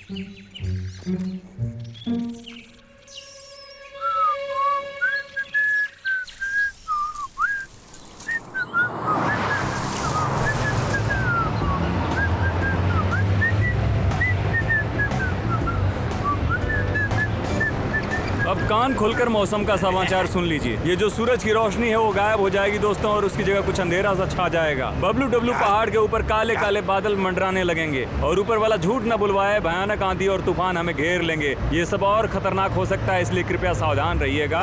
अब कान खोलकर मौसम का समाचार सुन लीजिए। ये जो सूरज की रोशनी है वो गायब हो जाएगी दोस्तों, और उसकी जगह कुछ अंधेरा सा छा जाएगा। बबलू डब्लू पहाड़ के ऊपर काले काले बादल मंडराने लगेंगे और ऊपर वाला झूठ न बुलवाए, भयानक आंधी और तूफान हमें घेर लेंगे। ये सब और खतरनाक हो सकता है, इसलिए कृपया सावधान रहिएगा।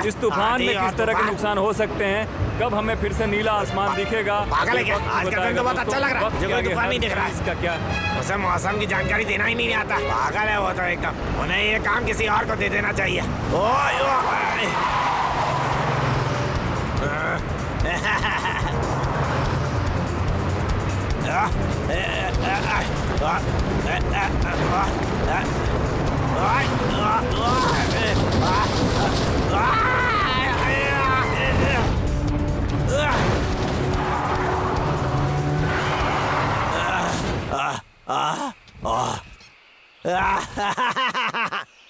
इस तूफान में किस तरह के नुकसान हो सकते हैं, कब हमें फिर से नीला आसमान दिखेगा, पागल है क्या? आज का दिन तो बहुत अच्छा लग रहा है, कोई तूफान नहीं दिख रहा है। इसका क्या? उसे मौसम की जानकारी देना ही नहीं आता। पागल है वो तो एकदम। उन्हें ये काम किसी और को दे देना चाहिए। ओए ओए।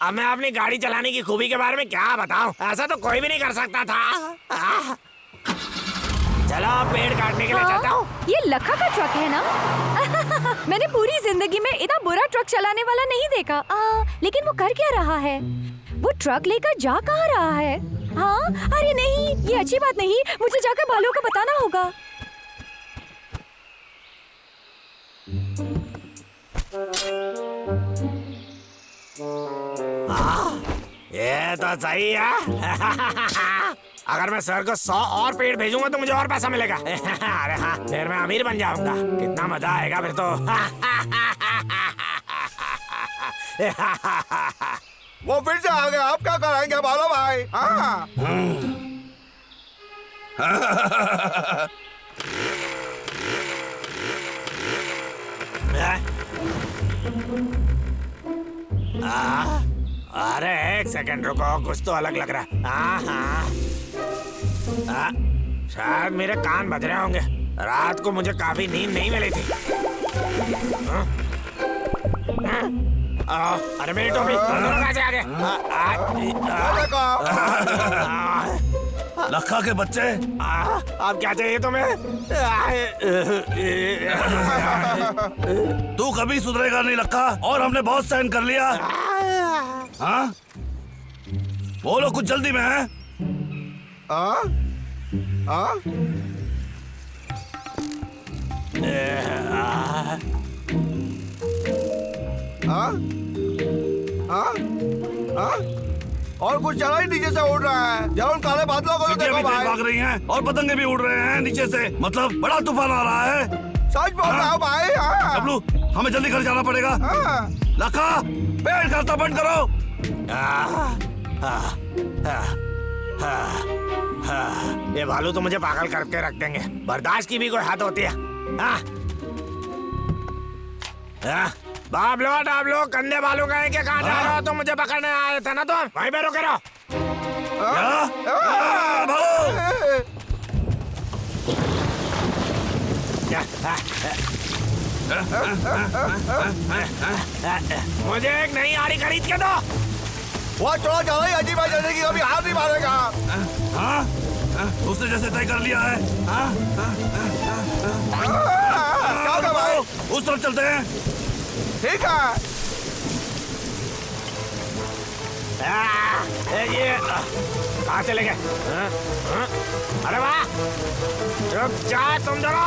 अब मैं अपनी गाड़ी चलाने की खूबी के बारे में क्या बताऊं? ऐसा तो कोई भी नहीं कर सकता था। चलो पेड़ काटने के लिए चलता हूँ। ये लखा का ट्रक है ना? मैंने पूरी जिंदगी में इतना बुरा ट्रक चलाने वाला नहीं देखा। लेकिन वो कर क्या रहा है? वो ट्रक लेकर जा कहाँ रहा है? हाँ, अरे नहीं, ये अच्छी बात नहीं। मुझे जाकर भालू को बताना होगा। ये तो सही है। अगर मैं सर को 100 और पेड़ भेजूंगा तो मुझे और पैसा मिलेगा। अरे हाँ, फिर मैं अमीर बन जाऊंगा। कितना मजा आएगा फिर तो। वो फिर से आ गया। आप क्या कराएंगे बालो भाई? हाँ। अरे एक सेकंड रुको, कुछ तो अलग लग रहा है। शायद मेरे कान बज रहे होंगे। रात को मुझे काफी नींद नहीं मिली थी। अरे मेरी टोपी कहाँ से आ गए? लखा के बच्चे, अब क्या चाहिए तुम्हें? तू कभी सुधरेगा नहीं लखा, और हमने बहुत सहन कर लिया। हाँ, बोलो, कुछ जल्दी में है? और कुछ चला ही नीचे से उड़ रहा है। जब उन काले बादलों को तो देखो भाई। भाग रही हैं और पतंगे भी उड़ रहे हैं नीचे से। मतलब बड़ा तूफान आ रहा है। सच बोल रहा हूँ भाई। बबलू, हमें जल्दी घर जाना पड़ेगा। लखा, पेड़ काटना बंद करो। ये भालू तो मुझे पागल करके रख देंगे। बर्दाश्त की भी कोई हद होती है। आप लोग कंधे भालू गए कि कहाँ जा रहे हो? तो मुझे पकड़ने आए थे ना तुम? वहीं पे रुके रहो। मुझे एक नई आड़ी खरीद के दो। वो चला जा रही अजीब जैसे कि कभी हाथ नहीं मारेगा। हाँ, उसने जैसे तय कर लिया है। क्या होगा भाई? उस तरफ चलते हैं। ठीक है। ये कहाँ चले गए? अरे वाह, रुक जा तुम जरा।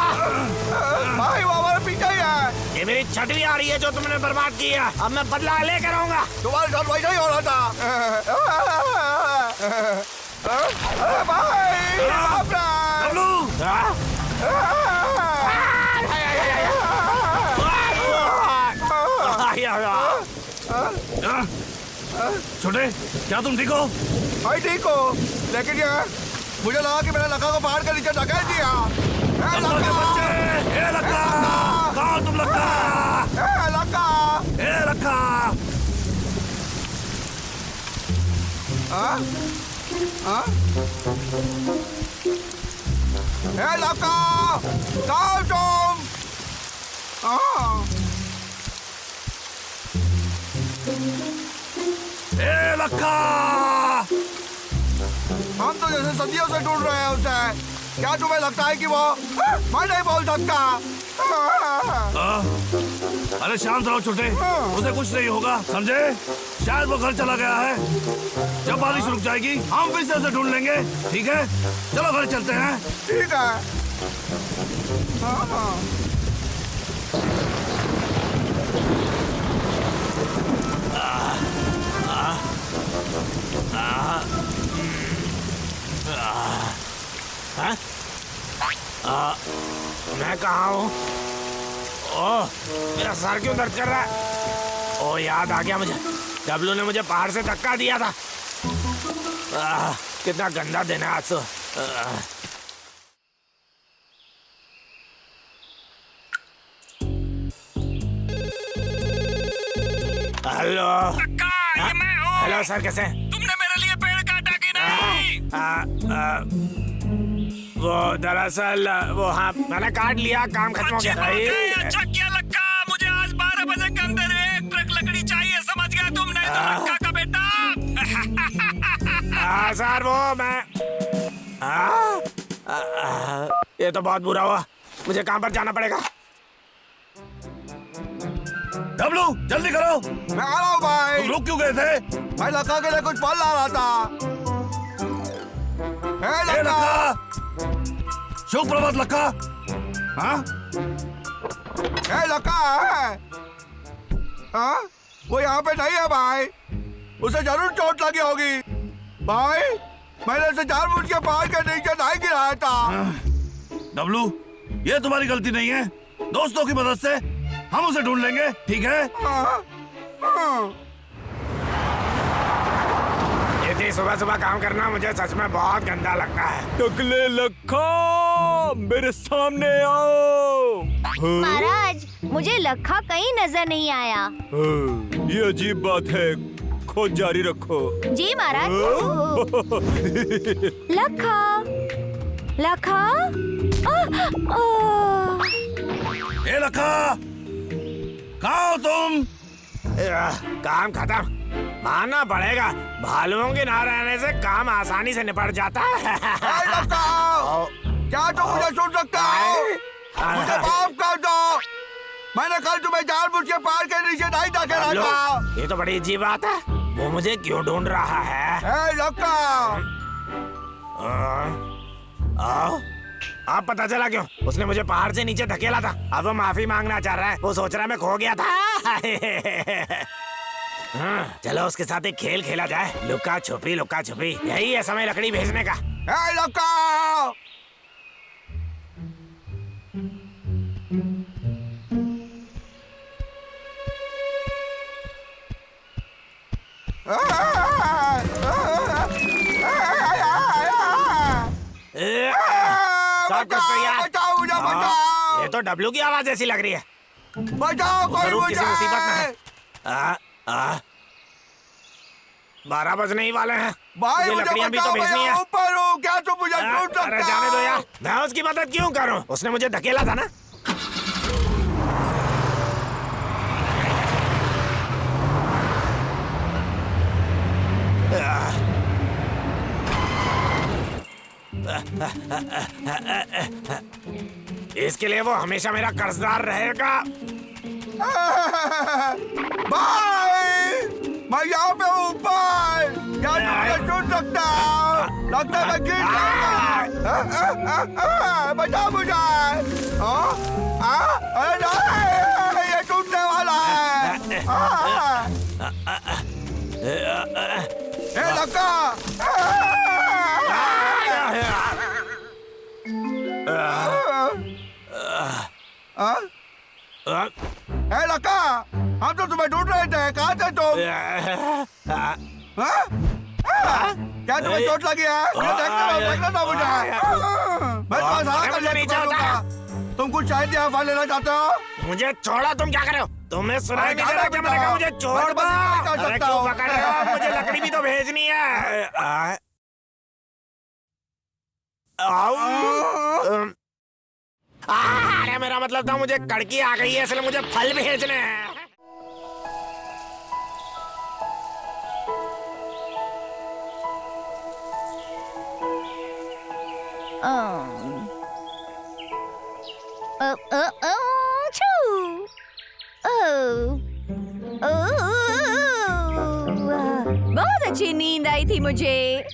भाई वो हमारे पीछे ही है। ये मेरी छठवीं आ रही है जो तुमने बर्बाद की है। अब मैं बदला लेकर आऊंगा। तुम्हारे साथ वैसा ही हो रहा था। अरे भाई छोटे, क्या तुम ठीक हो? भाई ठीक हो, लेकिन ये मुझे लगा कि मैंने लखा को पहाड़ के नीचे ढकेल दिया। ए लखा, कहाँ तुम लखा? ए लखा, ए लखा। ए लखा, कहाँ तुम? लक्का! हम तो जैसे सदियों से ढूंढ रहे हैं उसे। क्या तुम्हें लगता है कि वो मैं नहीं बोल सकता? अरे शांत रहो छोटे, उसे कुछ नहीं होगा, समझे? शायद वो घर चला गया है। जब बारिश रुक जाएगी हम फिर से उसे ढूंढ लेंगे, ठीक है? चलो घर चलते हैं। ठीक है। मैं कहाँ हूँ? ओह, मेरा सर क्यों दर्द कर रहा है? ओह, याद आ गया मुझे। डब्लू ने मुझे पहाड़ से धक्का दिया था। कितना गंदा दिन है आज तो। हेलो। ये मैं हूँ। हेलो सर, कैसे हैं? तुमने मेरे लिए पेड़ काटा कि नहीं? वो दरअसल वो हाँ, मैंने काट लिया, काम खत्म हो अच्छी गया। बात है, भाई अच्छा किया लक्का। मुझे आज 12 बजे के अंदर 1 ट्रक लकड़ी चाहिए, समझ गया तुम? नहीं तो लक्का का बेटा। सर वो मैं ये तो बहुत बुरा हुआ, मुझे काम पर जाना पड़ेगा। डब्लू जल्दी करो। मैं आ रहा हूँ भाई। तुम रुक क्यों गए थे? मैं लक्का के लिए कुछ फल ला रहा था। ए लक्का! शुभ प्रभात लक्का। हाँ? लक्का है। हाँ? वो यहाँ पे नहीं है भाई। उसे जरूर चोट लगी होगी। भाई मैंने उसे जानबूझ के पहाड़ के नीचे नहीं गिराया था। डब्लू, ये तुम्हारी गलती नहीं है। दोस्तों की मदद से हम उसे ढूंढ लेंगे, ठीक है? इतनी सुबह सुबह काम करना मुझे सच में बहुत गंदा लगता है। टकले लक्का, मेरे सामने आओ। महाराज, मुझे लखा कहीं नजर नहीं आया। ये अजीब बात है, खोज जारी रखो। जी महाराज। लखा, लखा। ए लक्का, कहाँ हो तुम? काम खत्म। मानना पड़ेगा, भालुओं के ना रहने से काम आसानी से निपट जाता है। लक्का, क्या तुम मुझे सुन सकते हो? मुझे माफ कर दो। मैंने कल तुम्हें जानबूझ के पहाड़ के नीचे नहीं धकेला था। ये तो बड़ी अजीब बात है। वो मुझे क्यों ढूंढ रहा है? लक्का, अब पता चला क्यों उसने मुझे पहाड़ से नीचे धकेला था। अब वो माफी मांगना चाह रहा है। वो सोच रहा है मैं खो गया था। चलो उसके साथ एक खेल खेला जाए, लुका छुपी। यही है समय लकड़ी भेजने का। लक्का, सब कुछ तैयार। बचाओ मुझे, बचाओ। ये तो डब्लू की आवाज ऐसी लग रही है। बचाओ, कोई जरूर किसी मुझे। मुसीबत में है। 12 बजने ही वाले हैं। भाई मुझे मुझे लकड़ियां भी तो बचाओ, भेजनी मैं है। ऊपर हूँ। क्या तुम मुझे ढूंढ सकते हो? अरे जाने दो यार, मैं उसकी मदद क्यों करूं? उसने मुझे धकेला था ना। इसके लिए वो हमेशा मेरा कर्जदार रहेगा। भाई मैं यहाँ पे ऊपर। क्या तुम मुझे ढूंढ सकते हो? लगता है मैं गिर जाऊंगा। बचाओ मुझे। अरे नहीं, ये टूटने वाला है। लक्का, लक्का, हम तो तुम्हें ढूंढ रहे थे। कहाँ थे तुम? क्या तुम्हें चोट लगी है? मुझे देखना था मुझे। मैं तुम्हारा सारा कर नहीं चाहता। तुम कुछ शायद यहाँ फल लेना चाहते हो? मुझे छोड़ो, तुम क्या कर रहे हो? तुम्हें सुनाई नहीं दे रहा क्या? मैंने कहा मुझे छोड़ दो। अरे क्यों पकड़ रहे हो? मुझे लकड़ी भी तो भेजनी है। अरे मेरा मतलब था मुझे कड़की आ गई है, इसलिए मुझे फल भेजने हैं। बहुत अच्छी नींद आई थी मुझे।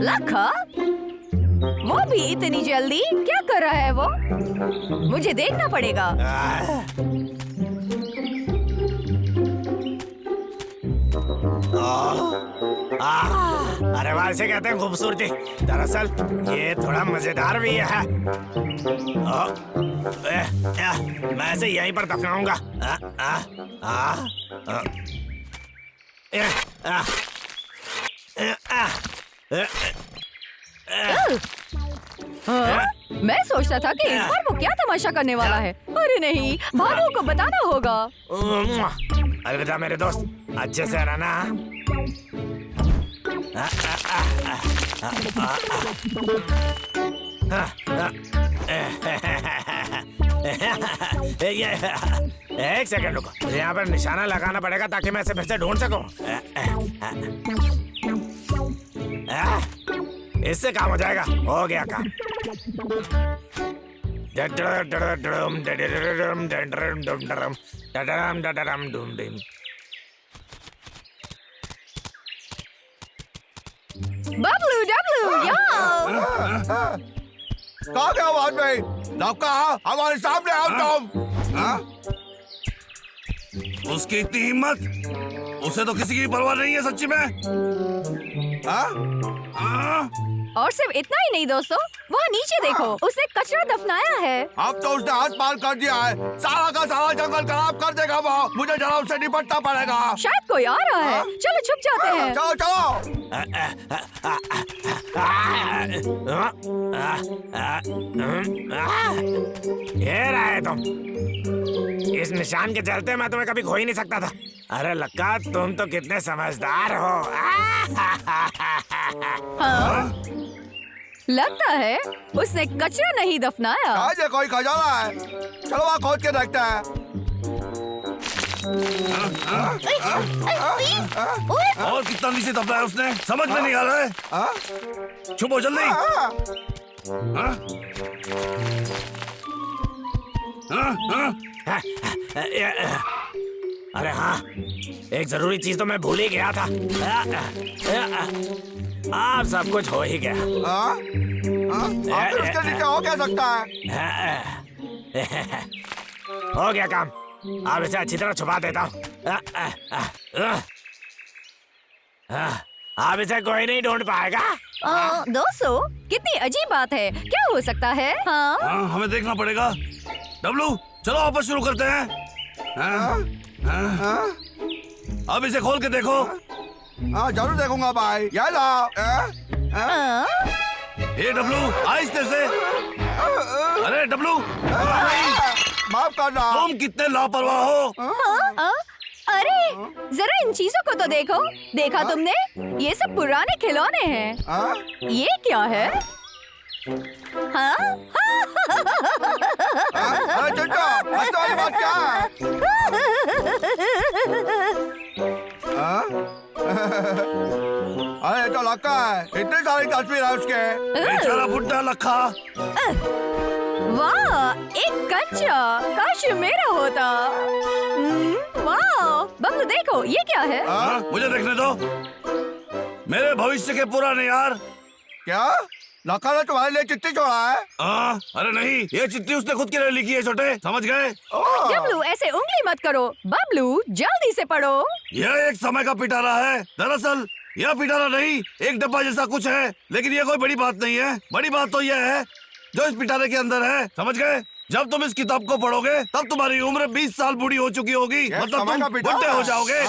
लखा, वो भी इतनी जल्दी क्या कर रहा है वो? मुझे देखना पड़ेगा। अरे वाह, इसे कहते हैं खूबसूरती। दरअसल ये थोड़ा मजेदार भी है। मैं इसे यहीं पर दफनाऊंगा। मैं सोचता था कि इस बार वो क्या तमाशा करने वाला है। अरे नहीं, भालू को बताना होगा। अलविदा मेरे दोस्त, अच्छे से रहना। एक सेकंड रुको, मुझे यहाँ पर निशाना लगाना पड़ेगा ताकि मैं इसे फिर से ढूंढ सकूं। इससे काम हो जाएगा। हो गया काम। बबलू डबलू यहाँ। कहाँ गया आवाज में? लौका, हमारे सामने आओ तुम। हाँ? उसकी इतनी हिम्मत, उसे तो किसी की परवाह नहीं है सच्ची में। हाँ? और सिर्फ इतना ही नहीं दोस्तों, वहाँ नीचे देखो, उसने कचरा दफनाया है। अब तो उसने हाथ पार कर दिया है। सारा का सारा जंगल खराब कर देगा वो। मुझे जरा उससे निपटना पड़ेगा। शायद कोई आ रहा है। चलो छुप जाते हैं। चलो चलो। ये रहे तुम। इस निशान के चलते मैं तुम्हें कभी खो ही नहीं सकता था। अरे लक्का, तुम तो कितने समझदार हो। हाँ? लगता है उसने कचरा नहीं दफनाया। आज ये कोई खजाना है। चलो वहाँ खोद के देखते हैं। और कितना नीचे दबना है उसने, समझ में नहीं आ रहा है। हाँ? चुप हो जल्दी। हाँ? हाँ? हाँ? हाँ? अरे हाँ, एक जरूरी चीज तो मैं भूल ही गया था। अब सब कुछ हो ही गया। हाँ? हाँ? आखिर उसके नीचे हो क्या सकता है? हो गया काम। अब इसे अच्छी तरह छुपा देता हूँ। अब इसे कोई नहीं ढूंढ पाएगा। दोस्तों, कितनी अजीब बात है। क्या हो सकता है? हाँ? हाँ, हमें देखना पड़ेगा। डब्लू, चलो वापस शुरू करते हैं। हाँ? हाँ? हाँ? अब इसे खोल के देखो। हाँ जरूर देखूंगा भाई। ये लो। हाँ? हे डब्लू, आहिस्ते से। अरे डब्लू, माफ करना। तुम कितने लापरवाह हो। हाँ? अरे जरा इन चीजों को तो देखो। देखा तुमने? ये सब पुराने खिलौने हैं। हाँ? ये क्या है? हाँ? अरे चिंटू, हंसने वाली बात क्या है? हाँ? अरे तो लगता है इतनी सारी तस्वीर है उसके। बेचारा बुड्ढा लखा। वाह, एक कंचा। काश ये मेरा होता। वाह, बबलू देखो, ये क्या है? हाँ? मुझे देखने दो। मेरे भविष्य के पुराने यार। क्या? लखा ने तुम्हारे लिए चिट्ठी छोड़ा है? हाँ? अरे नहीं, ये चिट्ठी उसने खुद के लिए लिखी है छोटे, समझ गए? बबलू ऐसे उंगली मत करो। बबलू जल्दी से पढ़ो। यह एक समय का पिटारा है। दरअसल यह पिटारा नहीं, एक डब्बा जैसा कुछ है, लेकिन यह कोई बड़ी बात नहीं है। बड़ी बात तो यह है जो इस पिटारे के अंदर है, समझ गए? जब तुम इस किताब को पढ़ोगे तब तुम्हारी उम्र 20 साल बूढ़ी हो चुकी होगी। मतलब तुम बुढ़े हो जाओगे।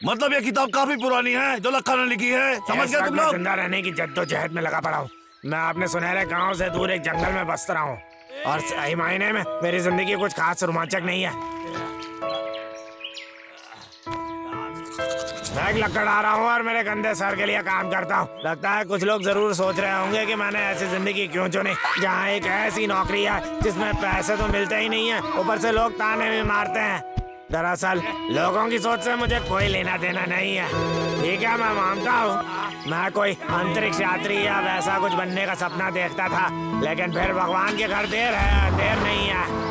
मतलब ये किताब काफी पुरानी है जो लखा ने लिखी है, समझ गए तुम लोग? जिंदा रहने की जद्दोजहद में लगा पड़ा हूँ। मैं अपने सुनहरे गांव से दूर एक जंगल में बस रहा हूँ और सही मायने में मेरी जिंदगी कुछ खास रोमांचक नहीं है। मैं एक लकड़ आ रहा हूँ और मेरे गंदे सर के लिए काम करता हूँ। लगता है कुछ लोग जरूर सोच रहे होंगे कि मैंने ऐसी जिंदगी क्यों चुनी, जहाँ एक ऐसी नौकरी है जिसमें पैसे तो मिलते ही नहीं है, ऊपर से लोग ताने भी मारते हैं। दरअसल लोगों की सोच से मुझे कोई लेना देना नहीं है। ठीक है, मैं मानता हूँ मैं कोई अंतरिक्ष यात्री या वैसा कुछ बनने का सपना देखता था, लेकिन फिर भगवान के घर देर है, देर नहीं है।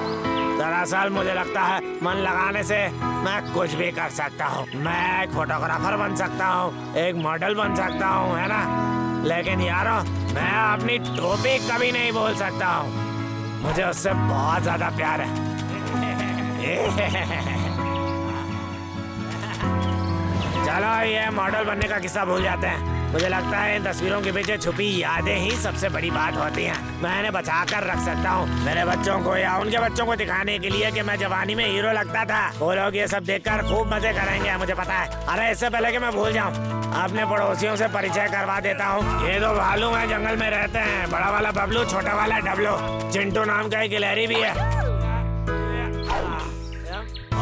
दरअसल मुझे लगता है मन लगाने से मैं कुछ भी कर सकता हूँ। मैं एक फोटोग्राफर बन सकता हूँ, एक मॉडल बन सकता हूँ, है ना। लेकिन यारो, मैं अपनी टोपी कभी नहीं बोल सकता हूँ। मुझे उससे बहुत ज्यादा प्यार है। चलो ये मॉडल बनने का किस्सा भूल जाते हैं। मुझे लगता है इन तस्वीरों के पीछे छुपी यादें ही सबसे बड़ी बात होती हैं। मैं इन्हें बचा कर रख सकता हूँ मेरे बच्चों को या उनके बच्चों को दिखाने के लिए कि मैं जवानी में हीरो लगता था। वो लोग ये सब देखकर खूब मजे करेंगे, मुझे पता है। अरे इससे पहले कि मैं भूल जाऊँ, अपने पड़ोसियों से परिचय करवा देता हूँ। ये 2 भालू हैं, जंगल में रहते हैं। बड़ा वाला बबलू, छोटा वाला डबलू। चिंटू नाम का एक गिलहरी भी है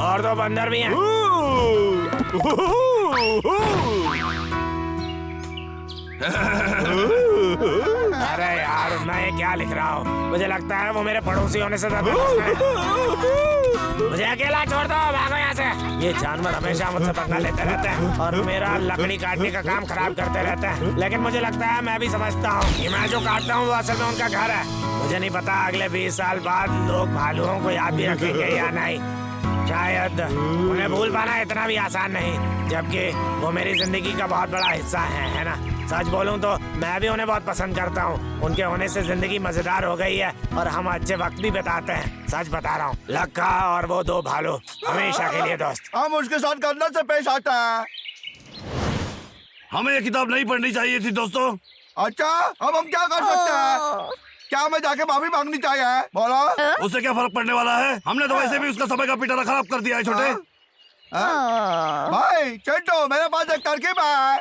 और 2 बंदर भी हैं। अरे यार, मैं ये क्या लिख रहा हूँ? मुझे लगता है वो मेरे पड़ोसी होने से ज्यादा मुझे अकेला छोड़ दो, भागो यहाँ से। ये जानवर हमेशा मुझसे पंगा लेते रहते हैं और मेरा लकड़ी काटने का काम खराब करते रहते हैं। लेकिन मुझे लगता है मैं भी समझता हूँ कि मैं जो काटता हूँ वो असल में उनका घर है। मुझे नहीं पता अगले 20 साल बाद लोग भालुओं को याद भी रखेंगे या नहीं। शायद उन्हें भूल पाना इतना भी आसान नहीं, जबकि वो मेरी जिंदगी का बहुत बड़ा हिस्सा है ना। सच बोलूं तो मैं भी उन्हें बहुत पसंद करता हूँ। उनके होने से जिंदगी मजेदार हो गई है और हम अच्छे वक्त भी बिताते हैं। सच बता रहा हूँ, लक्का और वो 2 भालू हमेशा के लिए दोस्त। हम उसके साथ करने से पेश आता है। हमें ये किताब नहीं पढ़नी चाहिए थी दोस्तों। अच्छा, अब हम क्या कर सकते हैं? क्या हमें जाके माफी मांगनी चाहिए? बोलो। उससे क्या फर्क पड़ने वाला है? हमने तो वैसे भी उसका समय का पिटारा खराब कर दिया है छोटे। भाई चिंटू, मेरे पास एक तरकीब है।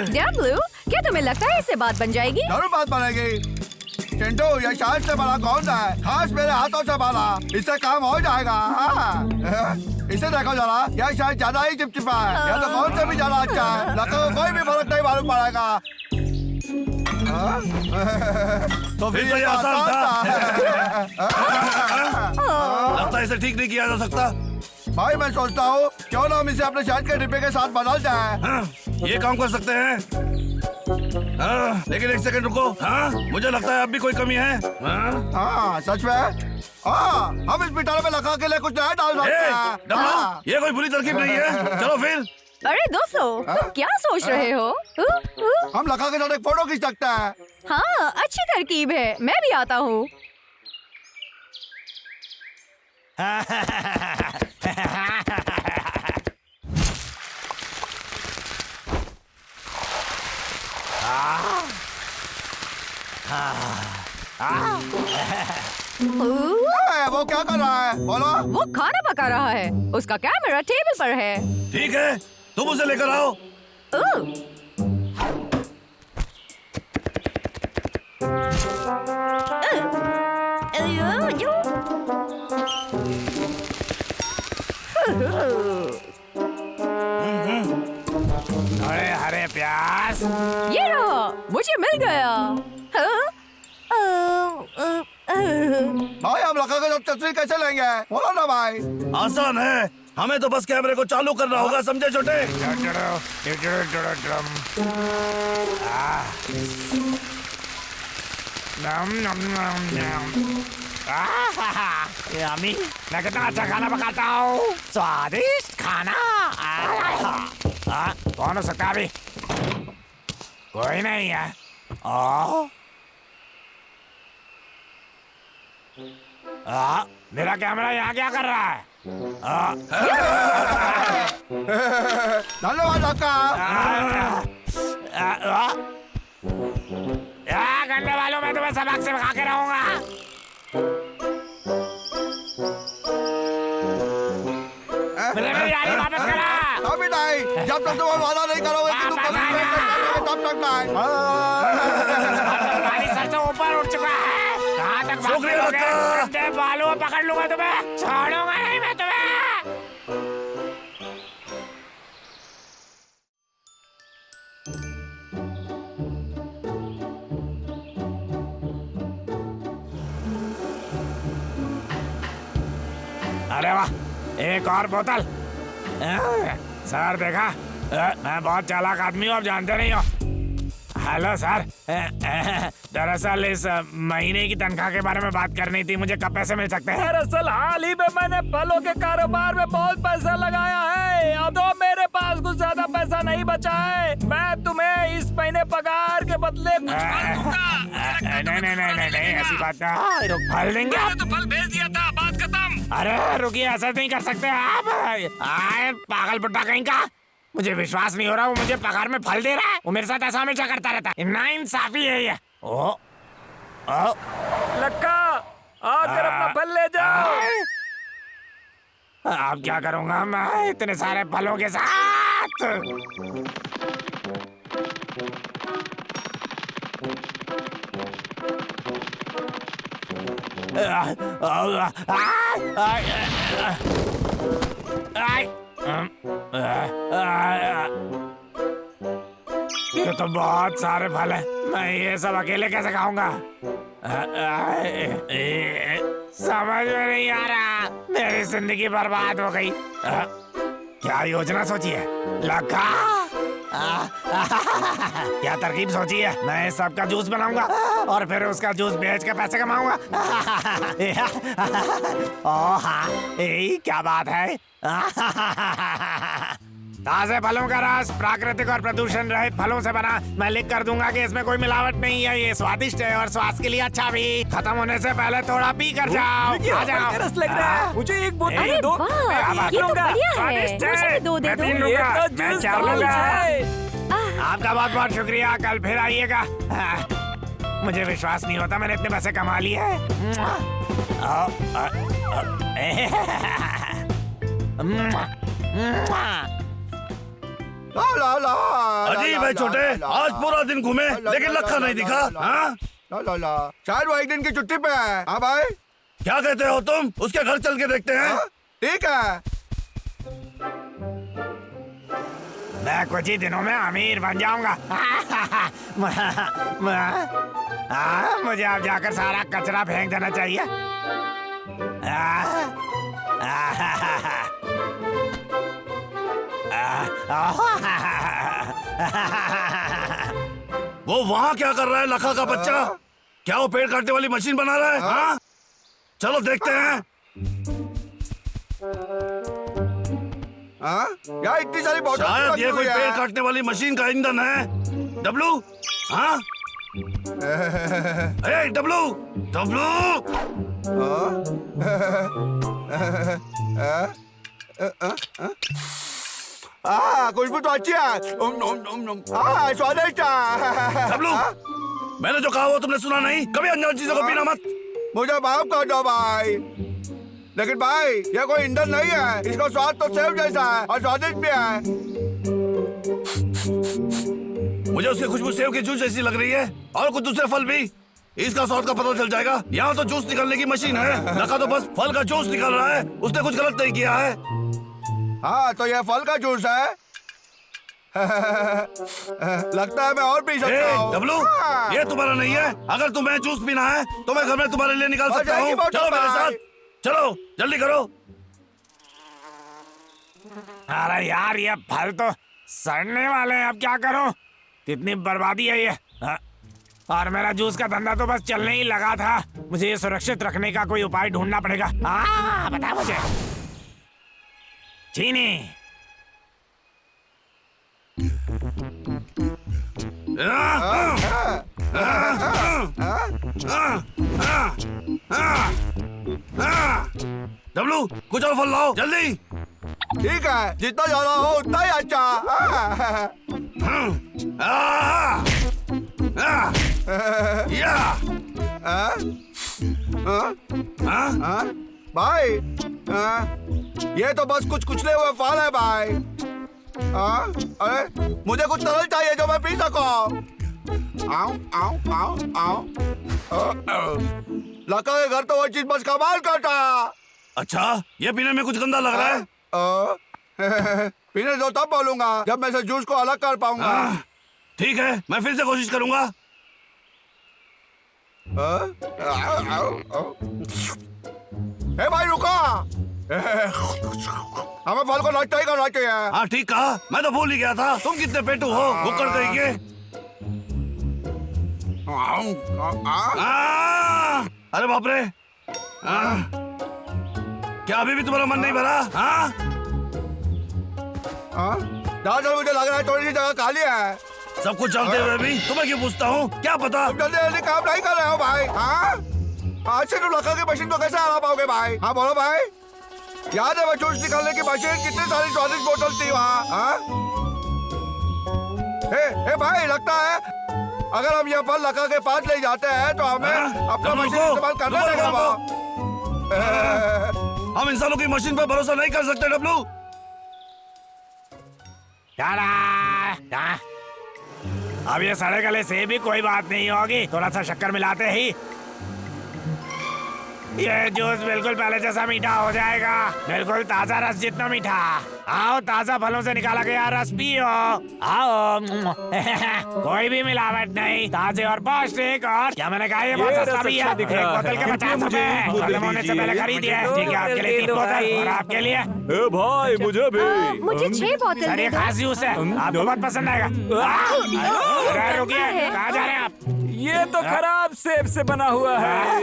डब्लू, क्या तुम्हें लगता है इससे बात बन जाएगी? जरूर बात बनेगी। चिंटू, ये शायद से बड़ा कौन सा है? खास मेरे हाथों से बना, इससे काम हो जाएगा। इसे देखो जरा, यह शायद ज्यादा ही चिपचिपा है। यह तो कौन से भी ज्यादा अच्छा है। लगता है कोई भी फर्क नहीं मालूम पड़ेगा। तो फिर तो ये आसान था। लगता है इसे ठीक नहीं किया जा सकता। भाई मैं सोचता हूँ क्यों ना हम इसे अपने शहद के डिब्बे के साथ बदल जाए। ये काम कर सकते हैं। लेकिन 1 सेकंड रुको। मुझे लगता है अब भी कोई कमी है। हाँ सच में। हम इस पिटारे में लगा के लिए कुछ नया डाल सकते हैं। ये कोई बुरी तरकीब नहीं है। चलो फिर। अरे दोस्तों, तुम क्या सोच रहे हो? हम लगा के साथ एक फोटो खींच सकते हैं। हाँ, अच्छी तरकीब है। मैं भी आता हूँ। वो क्या कर रहा है? बोलो। वो खाना पका रहा है। उसका कैमरा टेबल पर है। ठीक है, तुम उसे लेकर आओ। अरे हरे प्याज, ये रहा, मुझे मिल गया। भाई हम लगा के साथ तस्वीर कैसे लेंगे? बोलो ना भाई। आसान है, हमें तो बस कैमरे को चालू करना होगा, समझे छोटे? यम्मी, मैं कितना अच्छा खाना पकाता हूँ। स्वादिष्ट खाना। कौन हो सकता है अभी? कोई नहीं है। मेरा कैमरा यहाँ क्या कर रहा है? धन्यवाद आपका। गंदे वालों में तुम्हें सबक से भगा के रहूंगा। मेरी गाड़ी वापस करा। अभी नहीं, जब तक तुम वादा नहीं करोगे कि तुम कभी तब तक नहीं। गाड़ी सर से ऊपर उठ चुका है। कहाँ तक भागोगे? बालों पकड़ लूंगा तुम्हें, छोड़ूंगा नहीं मैं तुम्हें। अरे वाह, एक और बोतल। सर देखा, मैं बहुत चालाक आदमी हूँ, आप जानते नहीं हो। हेलो सर, दरअसल इस महीने की तनख्वाह के बारे में बात करनी थी, मुझे कब पैसे मिल सकते हैं? दरअसल हाल ही में मैंने फलों के कारोबार में बहुत पैसा लगाया है, अब तो मेरे पास कुछ ज्यादा पैसा नहीं बचा है। मैं तुम्हें इस महीने पगार के बदले कुछ फल दूंगा। नहीं, ऐसी बात नहीं। फल देंगे आप? तो फल भेज दिया था, बात खत्म। अरे रुकिए, ऐसा नहीं कर सकते आप। आए पागल बुड्ढा कहीं का, मुझे विश्वास नहीं हो रहा वो मुझे पगार में फल दे रहा है। वो मेरे साथ ऐसा हमेशा करता रहता है, नाइंसाफी है ये। ओ लक्का, आकर अपना फल ले जाओ। अब क्या करूंगा मैं इतने सारे फलों के साथ? ये तो बहुत सारे फल हैं, मैं ये सब अकेले कैसे खाऊंगा? समझ में नहीं आ रहा, मेरी जिंदगी बर्बाद हो गई। क्या योजना सोची है लखा? क्या तरकीब सोची है? मैं इस सब का जूस बनाऊंगा और फिर उसका जूस बेच के पैसे कमाऊंगा। ओह हाँ, क्या बात है। ताजे फलों का रस प्राकृतिक और प्रदूषण रहित फलों से बना। मैं लिख कर दूंगा कि इसमें कोई मिलावट नहीं है, ये स्वादिष्ट है और स्वास्थ्य के लिए अच्छा भी। खत्म होने से पहले थोड़ा पी कर जाओ। आ जाओ। रस लग रहा है, मुझे एक बोतल अरे दो। वाह, ये तो बढ़िया है। मुझे भी दो दे दो। मैं चार लूंगा। आपका बहुत बहुत शुक्रिया, कल फिर आइएगा। मुझे विश्वास नहीं होता मैंने इतने पैसे कमा लिए हैं। अजीब है छोटे, आज पूरा दिन घूमे लेकिन लखा नहीं दिखा। हाँ? शायद वो एक दिन की छुट्टी पे है। हाँ भाई, क्या कहते हो तुम? उसके घर चल के देखते हैं। ठीक है। मैं कुछ ही दिनों में अमीर बन जाऊंगा। मुझे अब जाकर सारा कचरा फेंक देना चाहिए। वो वहाँ क्या कर रहा है लखा का बच्चा? क्या वो पेड़ काटने वाली मशीन बना रहा है? हाँ? चलो देखते हैं। यार इतनी सारी बोतल शायद ये कोई पेड़ काटने वाली मशीन का ईंधन है। डब्लू, हाँ? A W, W! खुशबू तो अच्छी है। स्वादिष्ट है। डब्लू, मैंने जो कहा वो तुमने सुना नहीं? कभी अनजान चीजों को पीना मत। मुझे माफ कर दो भाई, लेकिन भाई ये कोई ईंधन नहीं है, इसका स्वाद तो सेव जैसा है और स्वादिष्ट भी है। मुझे उसकी खुशबू सेव के जूस जैसी लग रही है और कुछ दूसरे फल भी। इसका स्वाद का पता चल जाएगा। यहाँ तो जूस निकालने की मशीन है, लखा तो बस फल का जूस निकाल रहा है। उसने कुछ गलत नहीं किया है। हाँ तो ये फल का जूस है। लगता है मैं और पी सकता हूँ। डब्लू, ये तुम्हारा नहीं है। अगर तुम्हें जूस पीना है तो मैं घर में तुम्हारे लिए निकाल सकता हूँ। चलो मेरे साथ, चलो जल्दी करो। अरे यार ये फल तो सड़ने वाले हैं, अब क्या करूं? कितनी बर्बादी है ये। और मेरा जूस का धंधा तो बस चलने ही लगा था। मुझे ये सुरक्षित रखने का कोई उपाय ढूंढना पड़ेगा। बता मुझे। चीनी। डब्लू, कुछ और फल लाओ जल्दी। ठीक है, जितना ज्यादा हो उतना ही अच्छा। भाई ये तो बस कुछ कुचले हुए फल है भाई। अरे मुझे कुछ तरल चाहिए जो मैं पी सकूं। आओ आओ आओ आओ। लका के घर तो वो चीज बस कमाल करता। अच्छा, ये पीने में कुछ गंदा लग रहा है। पीने दो तब बोलूंगा जब मैं इस जूस को अलग कर पाऊंगा। ठीक है, मैं फिर से कोशिश करूंगा। ए भाई रुको, हमें फल को नाश्ता ही करना चाहिए। हाँ ठीक कहा, मैं तो भूल ही गया था। तुम कितने पेटू हो, कुकर कहेंगे। अरे बाप रे, क्या अभी भी तुम्हारा मन नहीं भरा? दरअसल मुझे लग रहा है थोड़ी सी जगह खाली है। सब कुछ जानते हुए भी तुम्हें क्यों पूछता हूँ, क्या पता? तुम जल्दी जल्दी काम नहीं कर रहे हो भाई। हाँ, आज से तुम लखा की मशीन को कैसे हरा पाओगे भाई? हाँ बोलो भाई। याद है वो जूस निकालने की मशीन, कितनी सारी स्वादिष्ट बोतल थी वहाँ। हाँ? ए भाई, लगता है अगर हम ये फल लखा के पास ले जाते हैं तो हमें अपना मशीन इस्तेमाल करना पड़ेगा। हम इंसानों की मशीन पर भरोसा नहीं कर सकते डब्लू। अब ये सड़े गले से भी कोई बात नहीं होगी, थोड़ा सा शक्कर मिलाते ही ये जूस बिल्कुल पहले जैसा मीठा हो जाएगा, बिल्कुल ताजा रस जितना मीठा। आओ, ताजा फलों से निकाला गया रस पियो। आओ। कोई भी मिलावट नहीं, ताजे और पौष्टिक। और क्या मैंने कहा, ये बहुत सस्ता भी है। एक बोतल के 50 रुपए, खत्म होने से पहले खरीदिए। ठीक है, आपके लिए 3 बोतल और आपके लिए। ए भाई, मुझे भी। मुझे 6 बोतल सर, दे ये दो। खास जूस है, आपको बहुत पसंद आएगा। रुकिए, कहाँ जा रहे हैं आप? ये तो खराब सेब से बना हुआ है।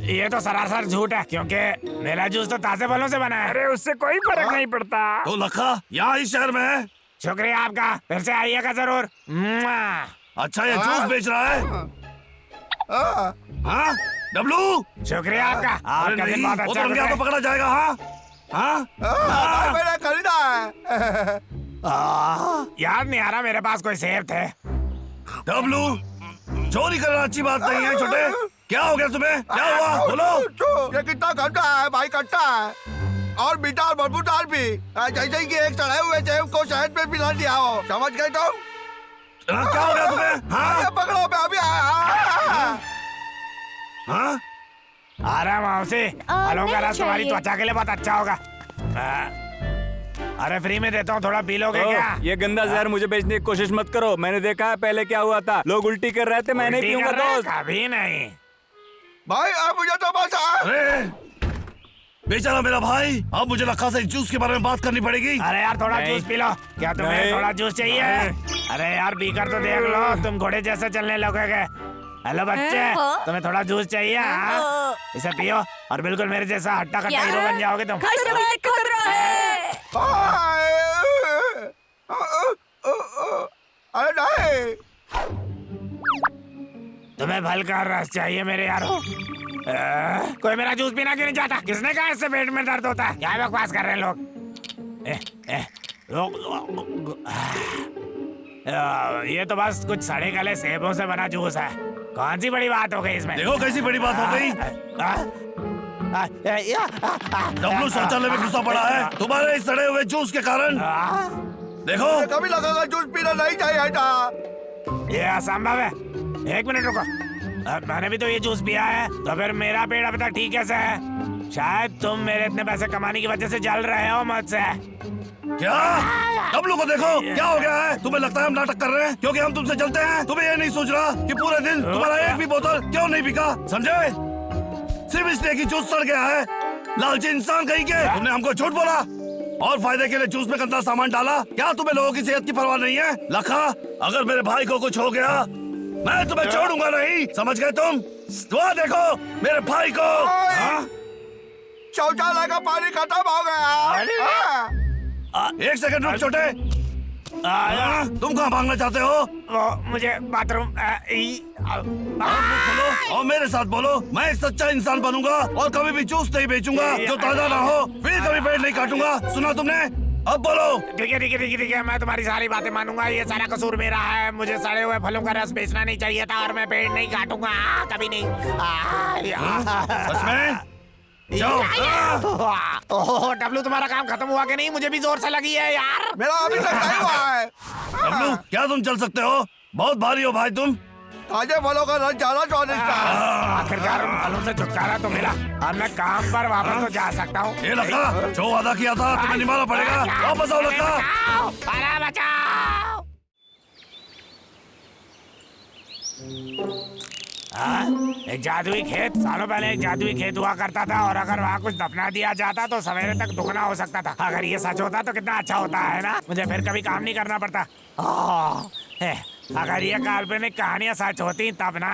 ये तो सरासर झूठ है, क्योंकि मेरा जूस तो ताजे फलों से बना है। अरे उससे कोई फर्क नहीं पड़ता। तो लखा यहाँ इस शहर में है। शुक्रिया आपका, फिर से आइएगा जरूर। अच्छा, ये जूस बेच रहा है? हाँ डब्लू, शुक्रिया आपका, आपका दिन बहुत अच्छा रंगे हाथों पकड़ा जाएगा। हाँ मैंने खरीदा है। याद नहीं आ रहा मेरे पास कोई सेब थे। डब्लू, चोरी करना अच्छी बात नहीं है छोटे। क्या हो गया तुम्हें, क्या हुआ, बोलो। ये कितना खट्टा है भाई, खट्टा है और मीठा और बदबूदार भी। जैसे कि एक सड़े हुए सेब को शहद में मिला दिया हो, समझ गए तुम? क्या हो गया तुम्हें? हाँ पकड़ो, मैं अभी आया। हाँ, आराम से, फलों का रस तुम्हारी त्वचा के लिए बहुत अच्छा होगा। अरे फ्री में देता हूँ, थोड़ा पी लोगे क्या? ये गंदा जहर मुझे बेचने की कोशिश मत करो। मैंने देखा है पहले क्या हुआ था, लोग उल्टी कर रहे थे, मैं नहीं पीऊंगा दोस्त। कभी नहीं भाई अब मुझे तो बस अरे बेचारा मेरा भाई, अब मुझे लखा से जूस के बारे में बात करनी पड़ेगी। अरे यार, थोड़ा जूस पी लो। क्या तुम्हें थोड़ा जूस चाहिए? अरे यार, पीकर तो देख लो, तुम घोड़े जैसे चलने लगोगे। हेलो बच्चे, तुम्हें थोड़ा जूस चाहिए? हाँ, इसे पियो और बिल्कुल मेरे जैसा हट्टा कट्टा हीरो बन जाओगे तुम। अरे नहीं, तुम्हें फल का रस चाहिए मेरे यारो? कोई मेरा जूस पीना क्यों नहीं चाहता? किसने कहा इससे पेट में दर्द होता है? क्या बकवास कर रहे हैं लोग? ये तो बस कुछ सड़े गले सेबों से बना जूस है। कौन सी बड़ी बात हो गई इसमें? देखो कैसी बड़ी बात हो गई। डब्लू शौचालय में घुसा पड़ा है तुम्हारे इस सड़े हुए जूस के कारण। देखो, कभी लगाकर जूस पीना नहीं चाहिए था। ये असंभव है। 1 मिनट रुको, मैंने भी तो ये जूस पिया है, तो फिर मेरा पेट अभी तक ठीक कैसे है? शायद तुम मेरे इतने पैसे कमाने की वजह से जल रहे हो मुझसे। क्या? डब्लू को देखो, क्या हो गया है? तुम्हें लगता है हम नाटक कर रहे हैं क्योंकि हम तुमसे चलते हैं? तुम्हें ये नहीं सोच रहा कि पूरे दिन तुम्हारा एक भी बोतल क्यों नहीं बिका? समझे? सिर्फ इसलिए कि जूस सड़ गया है। लालची इंसान कहीं के, तुमने हमको झूठ बोला और फायदे के लिए जूस में गंदा सामान डाला। क्या तुम्हें लोगों की सेहत की परवाह नहीं है? लखा, अगर मेरे भाई को कुछ हो गया मैं तुम्हें छोड़ूंगा नहीं, समझ गए तुम? दुआ देखो मेरे भाई को। शौचालय का पानी खत्म हो गया। 1 सेकंड रुक छोटे। तुम कहाँ भागना चाहते हो? वो मुझे बाथरूम बोलो और मेरे साथ बोलो। मैं एक सच्चा इंसान बनूंगा और कभी भी जूस नहीं बेचूंगा जो ताजा ना हो, फिर कभी पेड़ नहीं काटूंगा। सुना तुमने? अब बोलो। ठीक है ठीक है ठीक है ठीक है, मैं तुम्हारी सारी बातें मानूंगा। ये सारा कसूर मेरा है, मुझे सड़े हुए फलों का रस बेचना नहीं चाहिए था और मैं पेड़ नहीं काटूंगा कभी नहीं। सच में? ओह डब्लू, तुम्हारा काम खत्म हुआ कि नहीं? मुझे भी जोर से लगी है यार। मेरा अभी तक नहीं हुआ है। डब्लू, क्या तुम चल सकते हो? बहुत भारी हो भाई तुम। ताजे फलों का रस ज्यादा स्वादिष्ट है। आखिरकार उन फलों से छुटकारा तो मिला। अब मैं काम पर वापस तो जा सकता हूँ। ये लखा, जो वादा किया था तुम्हें निभाना पड़ेगा। वापस आओ लखा। अरे बचाओ। एक जादुई खेत। सालों पहले एक जादुई खेत हुआ करता था और अगर वहाँ कुछ दफना दिया जाता तो सवेरे तक दुगना हो सकता था। अगर ये सच होता तो कितना अच्छा होता है ना, मुझे फिर कभी काम नहीं करना पड़ता। अगर ये काल्पनिक कहानियां सच होती तब ना।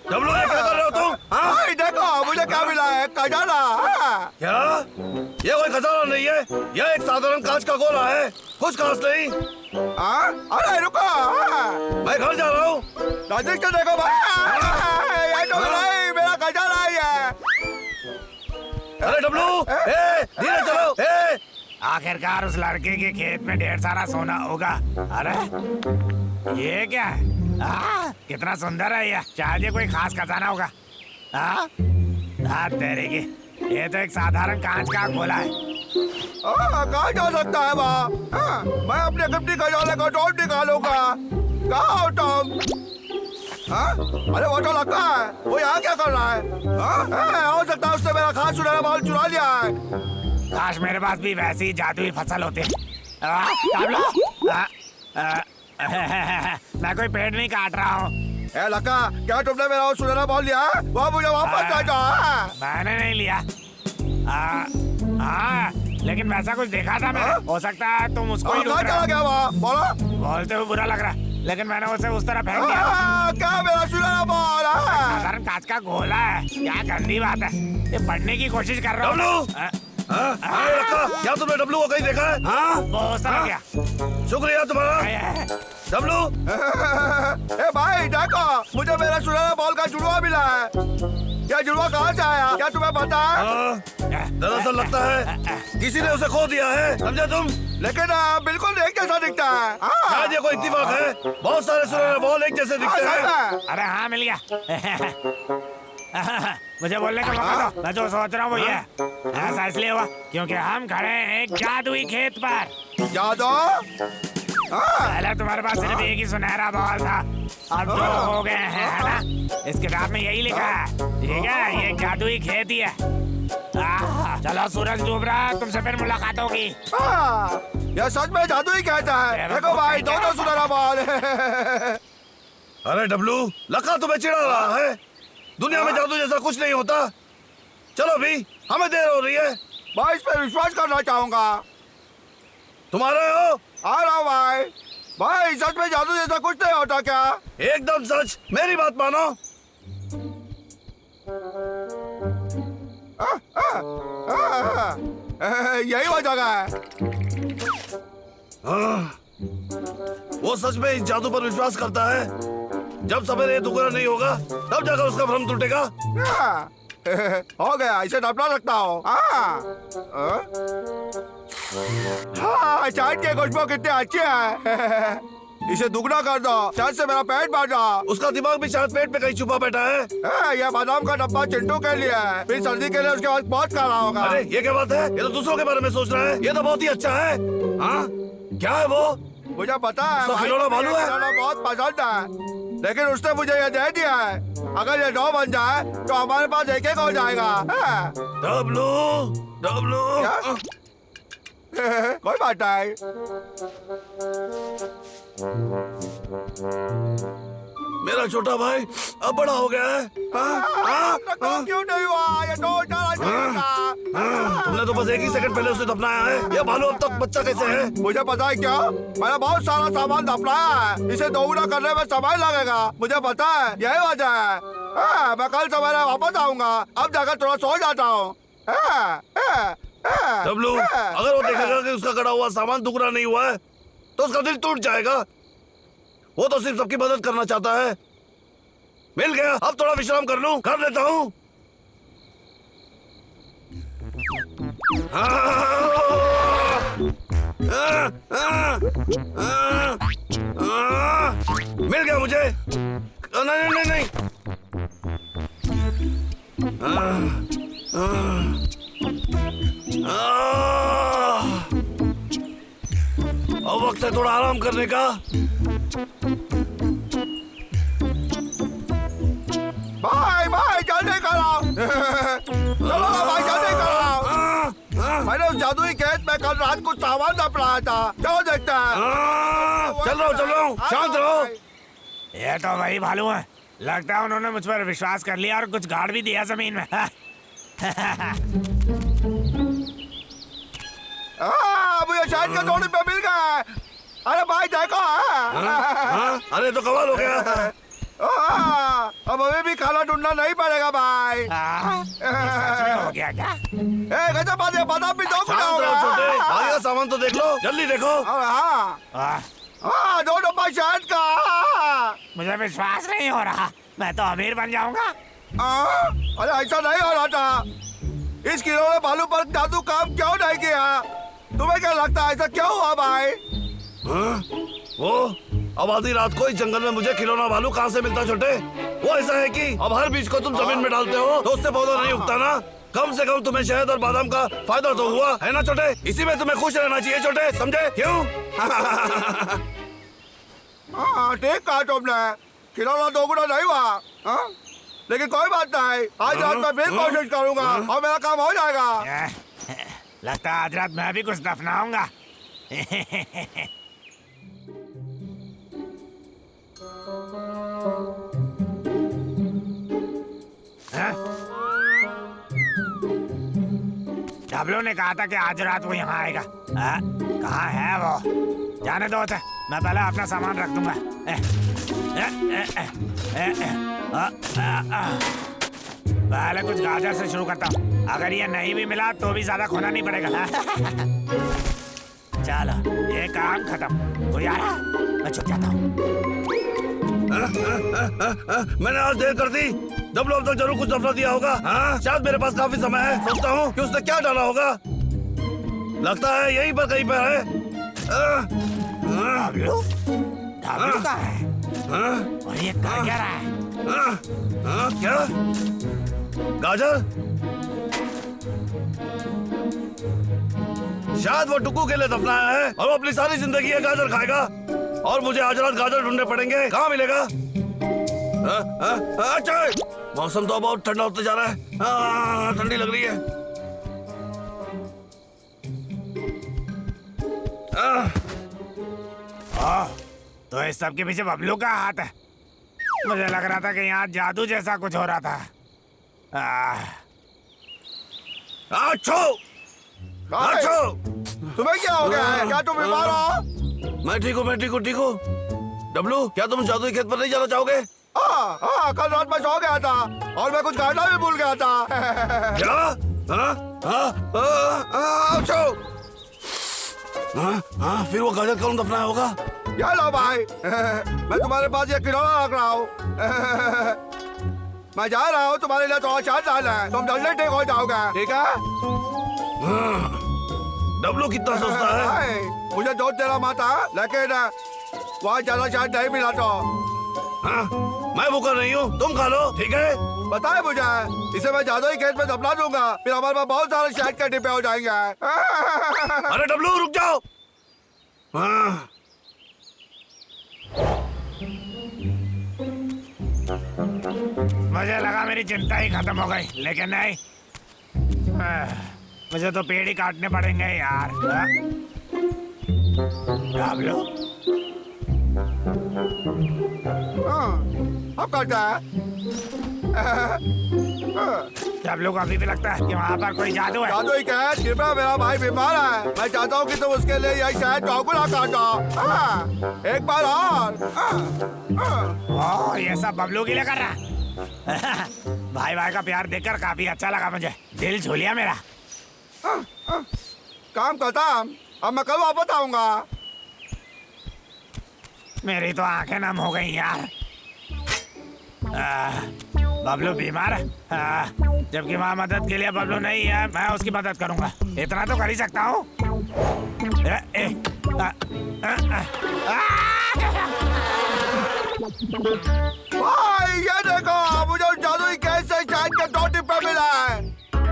डब्लू ये क्या कर रहे हो तुम? भाई देखो मुझे क्या मिला है, खजाना। क्या? ये कोई खजाना नहीं है, यह एक साधारण कांच का गोला है, कुछ खास नहीं। अरे रुको, मैं घर जा रहा हूँ। नजदीक से देखो भाई, ये तो नहीं मेरा खजाना ही है। अरे डब्लू, धीरे चलो। आखिरकार उस लड़के के खेत में ढेर सारा सोना होगा। अरे ये क्या है? कितना सुंदर है ये, शायद ये कोई खास खजाना होगा। तेरे की, ये तो एक साधारण कांच का गोला है। कहाँ जा सकता है वहाँ? मैं अपने गिफ्टी खजाने को ढूंढ निकालूंगा। कहाँ हो तुम? अरे वो तो लगता है वो यहाँ क्या कर रहा है? हो सकता है उसने मेरा खास सुनहरा बाल चुरा लिया है। काश मेरे पास भी वैसी जादुई फसल होती। मैं कोई पेड़ नहीं काट रहा हूँ। लका, क्या तुमने मेरा वो सुनहरा बाल लिया है? वो मुझे वापस दे दो। मैंने नहीं लिया। लेकिन वैसा कुछ देखा था मैंने। हो सकता है तुम उसको ही लूट रहे हो। क्या वहाँ? बोलो। बोलते हुए बुरा लग रहा है, लेकिन मैंने उसे उस तरह फेंक दिया। क्या मेरा सुनहरा बाल? साधारण कांच का गोला है, क्या गंदी बात है। ये पढ़ने की कोशिश कर रहा हूँ। क्या तुमने डब्लू को कहीं देखा है? बहुत सारा क्या? शुक्रिया तुम्हारा डब्लू। ए भाई देखो, मुझे मेरा सुनहरा बाल का जुड़वा मिला है। क्या जुड़वा कहाँ से आया? क्या तुम्हें पता है? दरअसल लगता है किसी ने उसे खो दिया है, समझे तुम? लेकिन बिल्कुल एक जैसा दिखता है। शायद ये कोई इत्तेफाक है, बहुत सारे सुनहरे बाल एक जैसे दिखते हैं। अरे हाँ, मिल गया। मुझे बोलने का मौका दो। मैं जो सोच रहा हूँ वो ये है। ऐसा इसलिए हुआ क्योंकि हम खड़े हैं एक जादुई खेत पर। जादू? पहले तुम्हारे पास सिर्फ एक ही सुनहरा बाल था, अब दो हो गए हैं, है ना? इस किताब में यही लिखा है, ठीक है? ये जादुई खेत ही है। चलो, सूरज डूब रहा है, तुमसे फिर मुलाकात होगी। यह सच में जादू ही कहता है। देखो भाई, दोनों सुनहरा बाल। अरे डब्लू, लका तुम्हें चिढ़ा रहा है। दुनिया में जादू जैसा कुछ नहीं होता। चलो भी, हमें देर हो रही है। मैं इस पर विश्वास करना चाहूंगा। तुम्हारे हो? आ रहा हूँ भाई। भाई सच में जादू जैसा कुछ नहीं होता क्या? एकदम सच, मेरी बात मानो। यही वो जगह है। वो सच में इस जादू पर विश्वास करता है। जब सवेरे ये दुगना नहीं होगा तब जाकर उसका भ्रम टूटेगा। हो गया, इसे दफना सकता हो। चाट के खुशबू कितने अच्छे हैं। इसे दुगना कर दो, शायद से मेरा पेट भर जाए। उसका दिमाग भी शायद पेट में कहीं छुपा बैठा है। यह बादाम का डब्बा चिंटू के लिए है, फिर सर्दी के लिए उसके बाद बहुत खाना होगा। अरे ये क्या बात है? ये तो दूसरों के बारे में सोच रहा है। ये तो बहुत ही अच्छा है। हाँ, क्या है वो? मुझे पता है, उसका खिलौना भालू है। बहुत पसंद है, लेकिन उसने मुझे ये दे दिया है। अगर ये 2 बन जाए तो हमारे पास एक हो जाएगा। W, W. कोई बात नहीं। मेरा छोटा भाई अब बड़ा हो गया है। क्यों नहीं हुआ? ये तो तुमने तो बस 1 ही सेकंड पहले उसे दफनाया है। ये भालू अब तक बच्चा कैसे है? मुझे पता है क्या, मैंने बहुत सारा सामान दफनाया है। इसे दोगुना करने में समय लगेगा, मुझे पता है, यही वजह है। मैं कल सवेरे वापस आऊंगा। अब जाकर थोड़ा सो जाता हूँ। डब्लू, अगर वो देखेगा कि उसका गड़ा हुआ सामान दुगना नहीं हुआ है तो उसका दिल टूट जाएगा। वो तो सिर्फ सबकी मदद करना चाहता है। मिल गया, अब थोड़ा विश्राम कर लूं, कर लेता हूँ। मिल गया मुझे। नहीं नहीं नहीं, अब वक्त है थोड़ा आराम करने का। भाई जल्दी करो। चलो भाई जल्दी करो। मैंने उस जादुई खेत में कल रात को सामान दफनाया था। चलो देखते हैं। चल रहा हूँ, शांत रहो। ये तो वही भालू है। लगता है उन्होंने मुझ पर विश्वास कर लिया और कुछ गाड़ भी दिया जमीन में। मुझे शायद का जोड़ी पे मिल गया। अरे भाई देखो। अरे तो कमाल हो गया। अब हमें भी खाना ढूंढना नहीं पड़ेगा भाई। हो गया क्या? गजब बात है, बादाम भी दो शांत रहो छोटे, आगे का सामान तो देख लो, जल्दी देखो। हाँ 2 डब्बा शहद का। मुझे विश्वास नहीं हो रहा, मैं तो अमीर बन जाऊंगा। अरे ऐसा नहीं हो रहा था। इस खिलौने भालू पर जादू काम क्यों नहीं किया? तुम्हें क्या लगता है ऐसा क्यों हुआ भाई? वो अब आधी रात को इस जंगल में मुझे खिलौना भालू कहाँ से मिलता छोटे? वो ऐसा है कि अब हर बीज को तुम जमीन में डालते हो तो उससे पौधा नहीं उगता ना। कम से कम तुम्हें शहद और बादाम का फायदा तो हुआ है ना छोटे? इसी में तुम्हें खुश रहना चाहिए छोटे, समझे? क्यों? ठीक कहा तुमने। खिलौना दोगुना नहीं हुआ, लेकिन कोई बात नहीं। आज रात मैं फिर कोशिश करूंगा और मेरा काम हो जाएगा। लगता है आज रात मैं भी कुछ दफनाऊंगा। डब्लू ने कहा था कि आज रात वो यहाँ आएगा। कहाँ है वो? जाने दो उसे, मैं पहले अपना सामान रख दूंगा। पहले कुछ गाजर से शुरू करता हूँ। अगर ये नहीं भी मिला तो भी ज्यादा खोना नहीं पड़ेगा। चलो ये काम खत्म। कोई आ रहा? मैं छुप जाता हूँ। मैंने आज देर कर दी। डब्लू अब तक जरूर कुछ दफना दिया होगा। शायद मेरे पास काफी समय है। सोचता हूँ कि उसने क्या डाला होगा। लगता है यहीं पर कहीं पर है। डब्लू? डब्लू कहाँ है? और ये कर क्या रहा है? क्या? गाजर? शायद वो टुकू के लिए दफनाया है और वो अपनी सारी जिंदगी ये गाजर खाएगा और मुझे आज रात गाजर ढूंढने पड़ेंगे। कहाँ मिलेगा? अच्छा, मौसम तो बहुत ठंडा होते जा रहा है। ठंडी लग रही है। तो इस सब के पीछे बबलू का हाथ है। मुझे लग रहा था कि यहाँ जादू जैसा कुछ हो रहा था। तुम्हें क्या हो गया है? क्या तुम बीमार हो? मैं ठीक हूँ। डब्लू, क्या तुम जादुई खेत पर नहीं जाना चाहोगे? कल रात में सो गया था और मैं कुछ गाना भी भूल गया था। क्या? फिर वो गाजर कौन दफनाया होगा? क्या लो भाई, मैं तुम्हारे पास ये खिलौना रख रहा हूँ। मैं जा रहा हूँ, तुम्हारे लिए थोड़ा चार्ज डालना है। तुम जल्दी ठीक हो जाओगे, ठीक है? डब्लू कितना सोचता है? मुझे दूध देना माता, लेकिन वहाँ ज्यादा शायद नहीं मिला तो। मैं भूखा नहीं हूँ, तुम खा लो, ठीक है? बताए मुझे, इसे मैं जादुई खेत में दफना दूंगा, फिर हमारे पास बहुत सारे शहद के डिब्बे हो जाएंगे। अरे डब्लू रुक जाओ। मुझे लगा मेरी चिंता ही खत्म हो गई, लेकिन नहीं। मुझे तो पेड़ ही काटने पड़ेंगे यार। डब्लू? अब करता है। डब्लू को अभी भी लगता है कि वहाँ पर कोई जादू है। जादुई खेत, कृपया मेरा भाई बीमार है। मैं चाहता हूँ कि तुम उसके लिए यही शहद चौगुना काटो। एक बार और। ओह, ये सब बबलू के लिए कर रहा है। भाई भाई का प्यार देखकर काफी अच्छा लगा मुझे। दिल छू लिया मेरा। काम खत्म, अब मैं कल वापस आऊंगा। मेरी तो आंखें नम हो गई यार। बबलू बीमार है, जबकि वहाँ मदद के लिए बबलू नहीं है। मैं उसकी मदद करूंगा, इतना तो कर ही सकता हूँ। भाई ये देखो, मुझे उस जादुई खेत से शहद के 2 डिब्बे मिला है।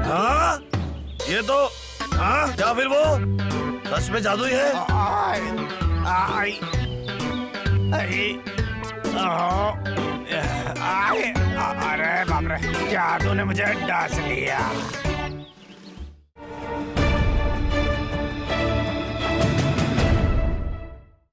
हाँ? ये तो क्या फिर वो सच में जादुई है? अरे बाप रे, जादू ने मुझे डांस लिया।